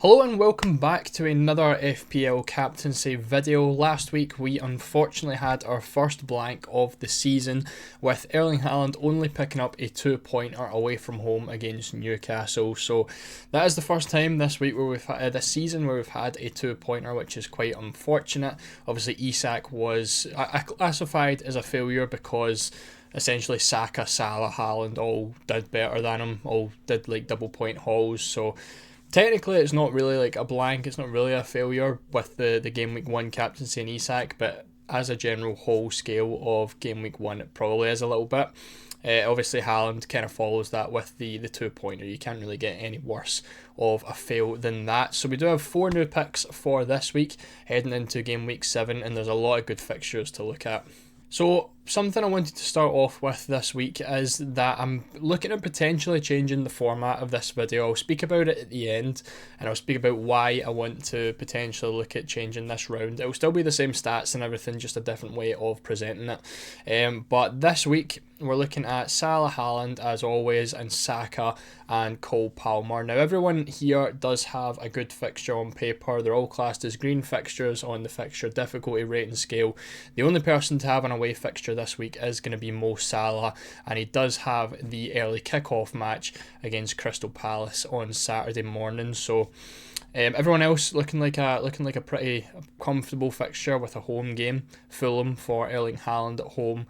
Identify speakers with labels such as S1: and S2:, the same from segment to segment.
S1: Hello and welcome back to another FPL captaincy video. Last week we unfortunately had our first blank of the season with Erling Haaland only picking up a 2-pointer away from home against Newcastle. So that is the first time this week where we've had this season where we've had a 2-pointer, which is quite unfortunate. Obviously Isak was classified as a failure because essentially Saka, Salah, Haaland all did better than him, all did like double point hauls. So technically, it's not really like a blank, it's not really a failure with the game week 1 captaincy and Isak, but as a general whole scale of game week 1, it probably is a little bit. Obviously, Haaland kind of follows that with the 2-pointer. You can't really get any worse of a fail than that. So we do have 4 new picks for this week, heading into game week 7, and there's a lot of good fixtures to look at. So something I wanted to start off with this week is that I'm looking at potentially changing the format of this video. I'll speak about it at the end, and I'll speak about why I want to potentially look at changing this round. It will still be the same stats and everything, just a different way of presenting it. But this week we're looking at Salah, Haaland as always, and Saka and Cole Palmer. Now everyone here does have a good fixture on paper. They're all classed as green fixtures on the fixture difficulty rating scale. The only person to have an away fixture this week is going to be Mo Salah, and he does have the early kickoff match against Crystal Palace on Saturday morning. So everyone else looking like a pretty comfortable fixture with a home game. Fulham for Erling Haaland at home.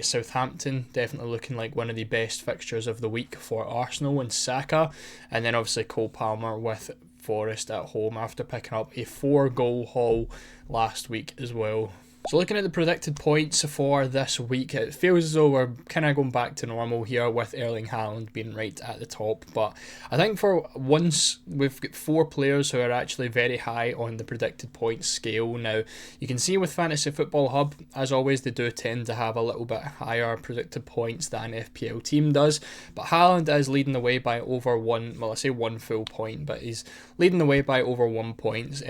S1: Southampton definitely looking like one of the best fixtures of the week for Arsenal and Saka, and then obviously Cole Palmer with Forest at home after picking up a 4-goal haul last week as well. So looking at the predicted points for this week, it feels as though we're kind of going back to normal here with Erling Haaland being right at the top. But I think for once, we've got 4 players who are actually very high on the predicted points scale. Now, you can see with Fantasy Football Hub, as always, they do tend to have a little bit higher predicted points than FPL team does. But Haaland is leading the way by over I say 1 full point, but he's leading the way by over 1 point.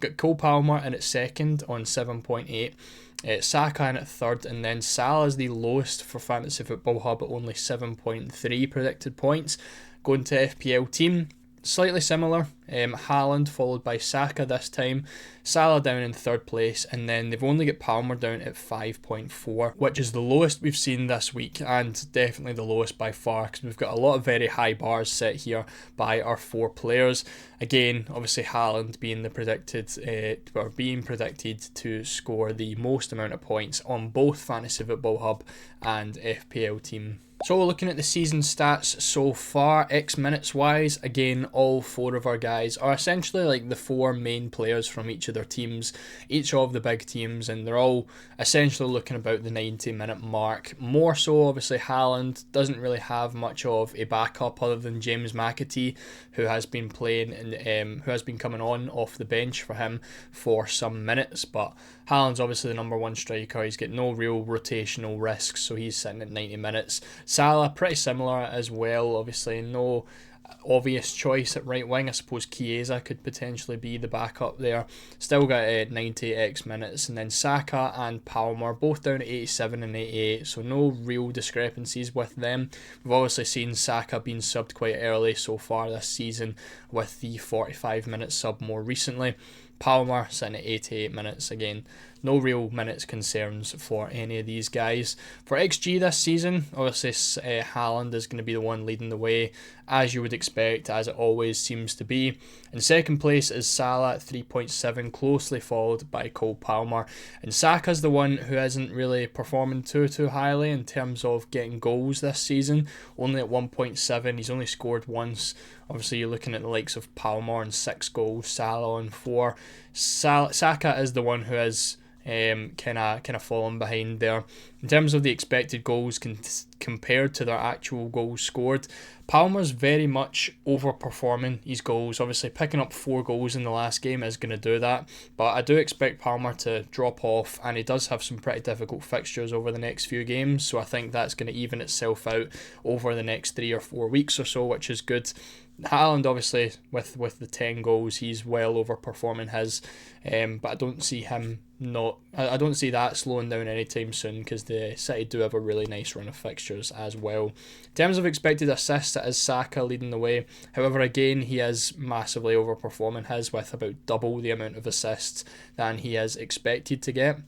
S1: Got Cole Palmer in at second on 7.8, Saka in at third, and then Salah is the lowest for Fantasy Football Hub at only 7.3 predicted points. Going to FPL team, slightly similar. Haaland followed by Saka this time, Salah down in third place, and then they've only got Palmer down at 5.4, which is the lowest we've seen this week, and definitely the lowest by far, because we've got a lot of very high bars set here by our 4 players. Again, obviously Haaland being being predicted to score the most amount of points on both Fantasy Football Hub and FPL team. So looking at the season stats so far, X minutes wise, again, all 4 of our guys are essentially like the 4 main players from each of their teams, each of the big teams, and they're all essentially looking about the 90-minute mark. More so, obviously, Haaland doesn't really have much of a backup other than James McAtee, who has been playing and who has been coming on off the bench for him for some minutes, but Haaland's obviously the number 1 striker. He's got no real rotational risks, so he's sitting at 90 minutes. Salah, pretty similar as well, obviously no obvious choice at right wing. I suppose Chiesa could potentially be the backup there. Still got 90 X minutes, and then Saka and Palmer both down at 87 and 88, so no real discrepancies with them. We've obviously seen Saka being subbed quite early so far this season, with the 45-minute sub more recently. Palmer sitting at 88 minutes again. No real minutes concerns for any of these guys. For XG this season, obviously Haaland is going to be the one leading the way, as you would expect, as it always seems to be. In second place is Salah at 3.7, closely followed by Cole Palmer. And Saka's the one who isn't really performing too highly in terms of getting goals this season, only at 1.7. He's only scored once. Obviously, you're looking at the likes of Palmer on 6 goals, Salah on 4. Saka is the one who is kind of falling behind there. In terms of the expected goals compared to their actual goals scored, Palmer's very much overperforming his goals. Obviously, picking up 4 goals in the last game is going to do that, but I do expect Palmer to drop off, and he does have some pretty difficult fixtures over the next few games, so I think that's going to even itself out over the next 3 or 4 weeks or so, which is good. Haaland, obviously, with the 10 goals, he's well overperforming his, but I don't see him not. I don't see that slowing down anytime soon, because the City do have a really nice run of fixtures as well. In terms of expected assists, it is Saka leading the way. However, again, he is massively overperforming his, with about double the amount of assists than he is expected to get.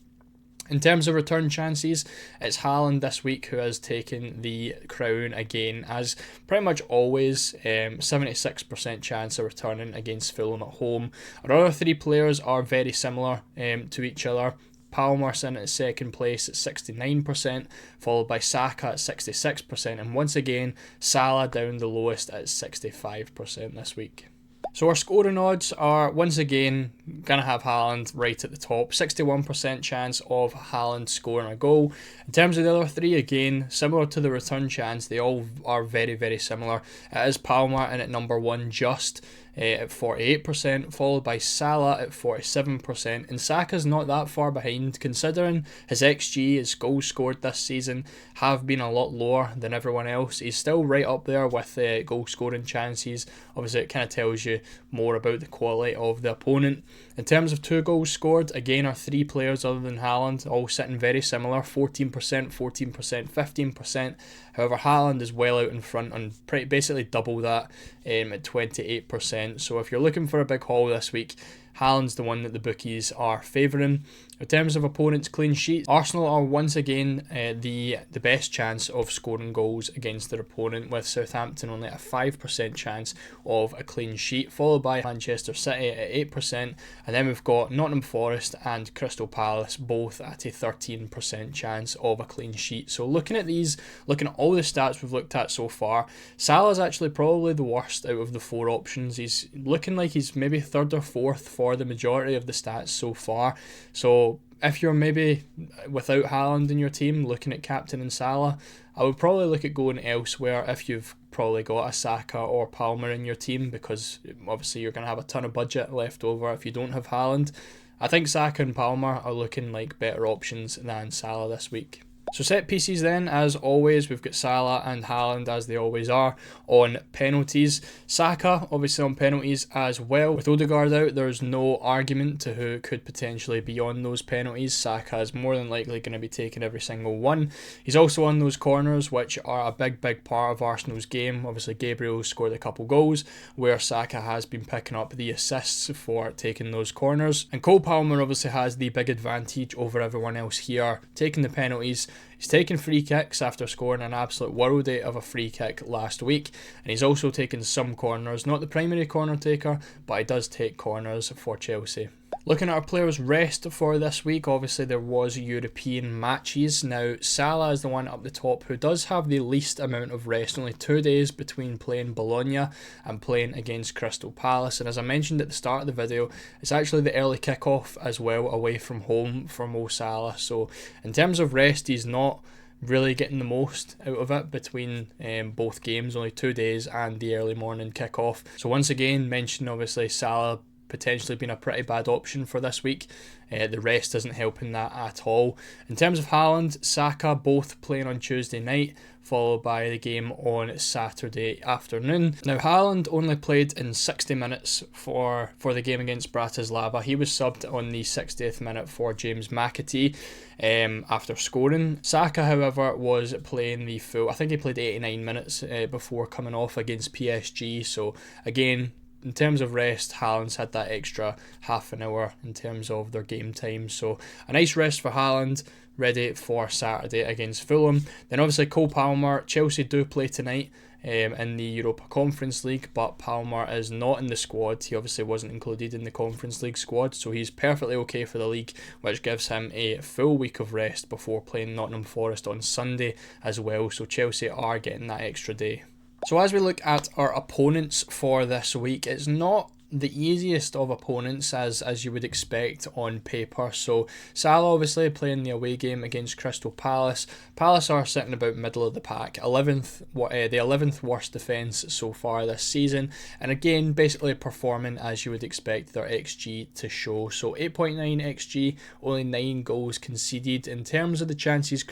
S1: In terms of return chances, it's Haaland this week who has taken the crown again, as pretty much always, 76% chance of returning against Fulham at home. Our other three players are very similar to each other. Palmer sitting at second place at 69%, followed by Saka at 66%, and once again, Salah down the lowest at 65% this week. So our scoring odds are once again going to have Haaland right at the top. 61% chance of Haaland scoring a goal. In terms of the other three, again, similar to the return chance, they all are very, very similar. It is Palmer in at number one just at 48%, followed by Salah at 47%, and Saka's not that far behind, considering his XG, his goals scored this season, have been a lot lower than everyone else. He's still right up there with goal scoring chances. Obviously, it kind of tells you more about the quality of the opponent. In terms of 2 goals scored, again, our 3 players other than Haaland all sitting very similar, 14%, 14%, 15%. However, Haaland is well out in front on basically double that at 28%. So if you're looking for a big haul this week, Haaland's the one that the bookies are favouring. In terms of opponents' clean sheets, Arsenal are once again the best chance of scoring goals against their opponent, with Southampton only at a 5% chance of a clean sheet, followed by Manchester City at 8%, and then we've got Nottingham Forest and Crystal Palace both at a 13% chance of a clean sheet. So looking at all the stats we've looked at so far, Salah's actually probably the worst out of the 4 options. He's looking like he's maybe 3rd or 4th for the majority of the stats so far. So if you're maybe without Haaland in your team, looking at captain and Salah, I would probably look at going elsewhere if you've probably got a Saka or Palmer in your team, because obviously you're going to have a ton of budget left over if you don't have Haaland. I think Saka and Palmer are looking like better options than Salah this week. So set pieces then, as always, we've got Salah and Haaland, as they always are, on penalties. Saka, obviously, on penalties as well. With Odegaard out, there's no argument to who could potentially be on those penalties. Saka is more than likely going to be taking every single one. He's also on those corners, which are a big, big part of Arsenal's game. Obviously, Gabriel scored a couple goals, where Saka has been picking up the assists for taking those corners. And Cole Palmer obviously has the big advantage over everyone else here, taking the penalties. He's taken free kicks after scoring an absolute worldie of a free kick last week, and he's also taken some corners, not the primary corner taker, but he does take corners for Chelsea. Looking at our players' rest for this week, obviously there was European matches. Now, Salah is the one up the top who does have the least amount of rest, only 2 days between playing Bologna and playing against Crystal Palace. And as I mentioned at the start of the video, it's actually the early kickoff as well away from home for Mo Salah. So in terms of rest, he's not really getting the most out of it between both games, only 2 days and the early morning kickoff. So once again, mention obviously Salah potentially been a pretty bad option for this week. The rest isn't helping that at all. In terms of Haaland, Saka both playing on Tuesday night, followed by the game on Saturday afternoon. Now, Haaland only played in 60 minutes for the game against Bratislava. He was subbed on the 60th minute for James McAtee after scoring. Saka, however, was playing the full, I think he played 89 minutes before coming off against PSG. So again, in terms of rest, Haaland's had that extra half an hour in terms of their game time. So a nice rest for Haaland, ready for Saturday against Fulham. Then obviously Cole Palmer, Chelsea do play tonight in the Europa Conference League, but Palmer is not in the squad. He obviously wasn't included in the Conference League squad, so he's perfectly okay for the league, which gives him a full week of rest before playing Nottingham Forest on Sunday as well. So Chelsea are getting that extra day. So as we look at our opponents for this week, it's not the easiest of opponents as you would expect on paper. So Salah obviously playing the away game against Crystal Palace. Palace are sitting about middle of the pack, the 11th worst defence so far this season, and again basically performing as you would expect their XG to show. So 8.9 XG, only 9 goals conceded. In terms of the chances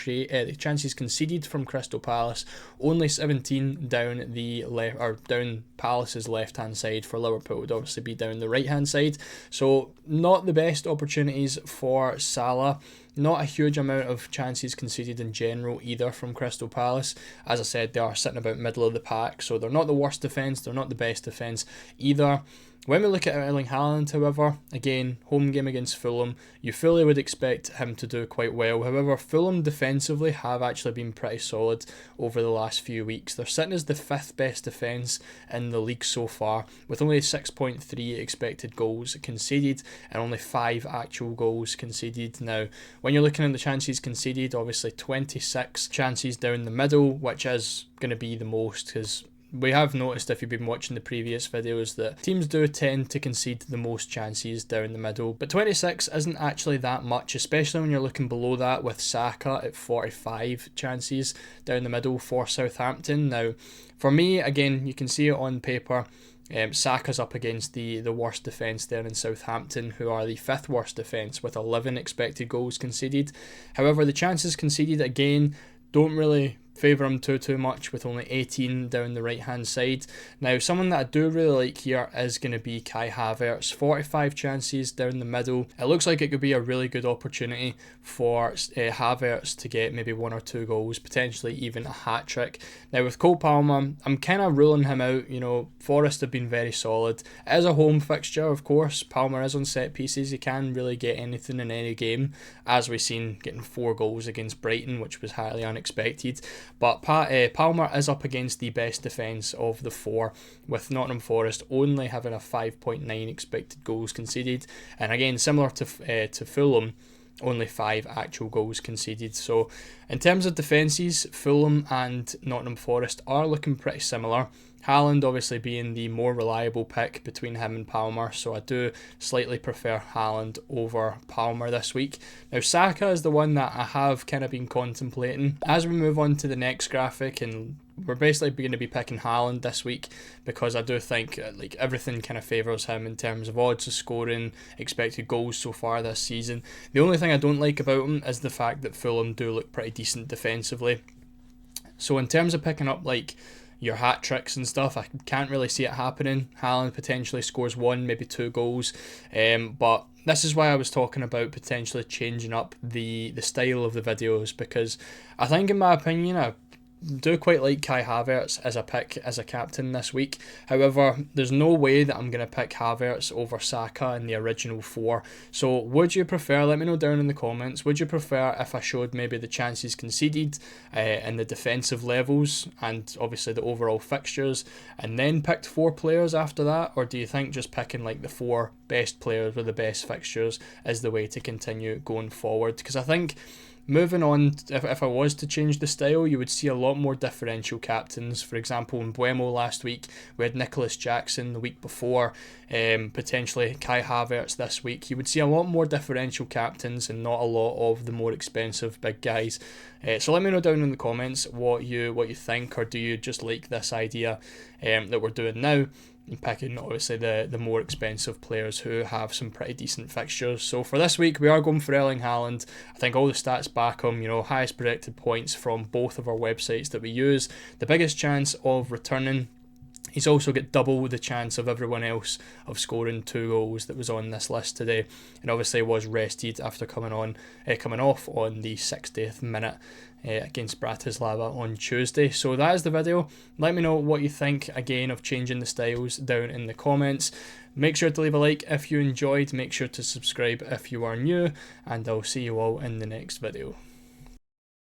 S1: conceded from Crystal Palace, only 17 down down Palace's left hand side. For Liverpool, would obviously be down the right hand side. So not the best opportunities for Salah. Not a huge amount of chances conceded in general either from Crystal Palace. As I said, they are sitting about middle of the pack, so they're not the worst defence, they're not the best defence either. When we look at Erling Haaland, however, again, home game against Fulham, you fully would expect him to do quite well. However, Fulham defensively have actually been pretty solid over the last few weeks. They're sitting as the 5th best defence in the league so far, with only 6.3 expected goals conceded and only 5 actual goals conceded. Now, when you're looking at the chances conceded, obviously 26 chances down the middle, which is going to be the most, because we have noticed, if you've been watching the previous videos, that teams do tend to concede the most chances down the middle. But 26 isn't actually that much, especially when you're looking below that with Saka at 45 chances down the middle for Southampton. Now, for me, again, you can see it on paper. Saka's up against the worst defence there in Southampton, who are the 5th worst defence with 11 expected goals conceded. However, the chances conceded, again, don't really favour him too much, with only 18 down the right hand side. Now, someone that I do really like here is going to be Kai Havertz. 45 chances down the middle. It looks like it could be a really good opportunity for Havertz to get maybe 1 or 2 goals, potentially even a hat-trick. Now, with Cole Palmer, I'm kind of ruling him out. You know, Forest have been very solid. It is a home fixture, of course. Palmer is on set pieces. He can really get anything in any game, as we've seen getting 4 goals against Brighton, which was highly unexpected. But Palmer is up against the best defence of the 4, with Nottingham Forest only having a 5.9 expected goals conceded. And again, similar to Fulham, only 5 actual goals conceded. So in terms of defences, Fulham and Nottingham Forest are looking pretty similar. Haaland obviously being the more reliable pick between him and Palmer, so I do slightly prefer Haaland over Palmer this week. Now, Saka is the one that I have kind of been contemplating. As we move on to the next graphic, and we're basically going to be picking Haaland this week, because I do think like everything kind of favours him in terms of odds of scoring, expected goals so far this season. The only thing I don't like about him is the fact that Fulham do look pretty decent defensively. So in terms of picking up like your hat tricks and stuff, I can't really see it happening. Haaland potentially scores 1, maybe 2 goals, but this is why I was talking about potentially changing up the style of the videos, because I think, in my opinion, I do quite like Kai Havertz as a pick as a captain this week. However, there's no way that I'm going to pick Havertz over Saka in the original 4. So would you prefer, let me know down in the comments, would you prefer if I showed maybe the chances conceded and the defensive levels and obviously the overall fixtures, and then picked 4 players after that? Or do you think just picking like the 4 best players with the best fixtures is the way to continue going forward? Because I think moving on, if I was to change the style, you would see a lot more differential captains. For example, in Buemo last week, we had Nicholas Jackson the week before, potentially Kai Havertz this week. You would see a lot more differential captains and not a lot of the more expensive big guys. So let me know down in the comments what you think, or do you just like this idea that we're doing now, and picking obviously the more expensive players who have some pretty decent fixtures. So for this week, we are going for Erling Haaland. I think all the stats back him, highest predicted points from both of our websites that we use, the biggest chance of returning. He's also got double the chance of everyone else of scoring 2 goals that was on this list today, and obviously was rested after coming off on the 60th minute against Bratislava on Tuesday. So that is the video. Let me know what you think again of changing the styles down in the comments. Make sure to leave a like if you enjoyed, make sure to subscribe if you are new, and I'll see you all in the next video.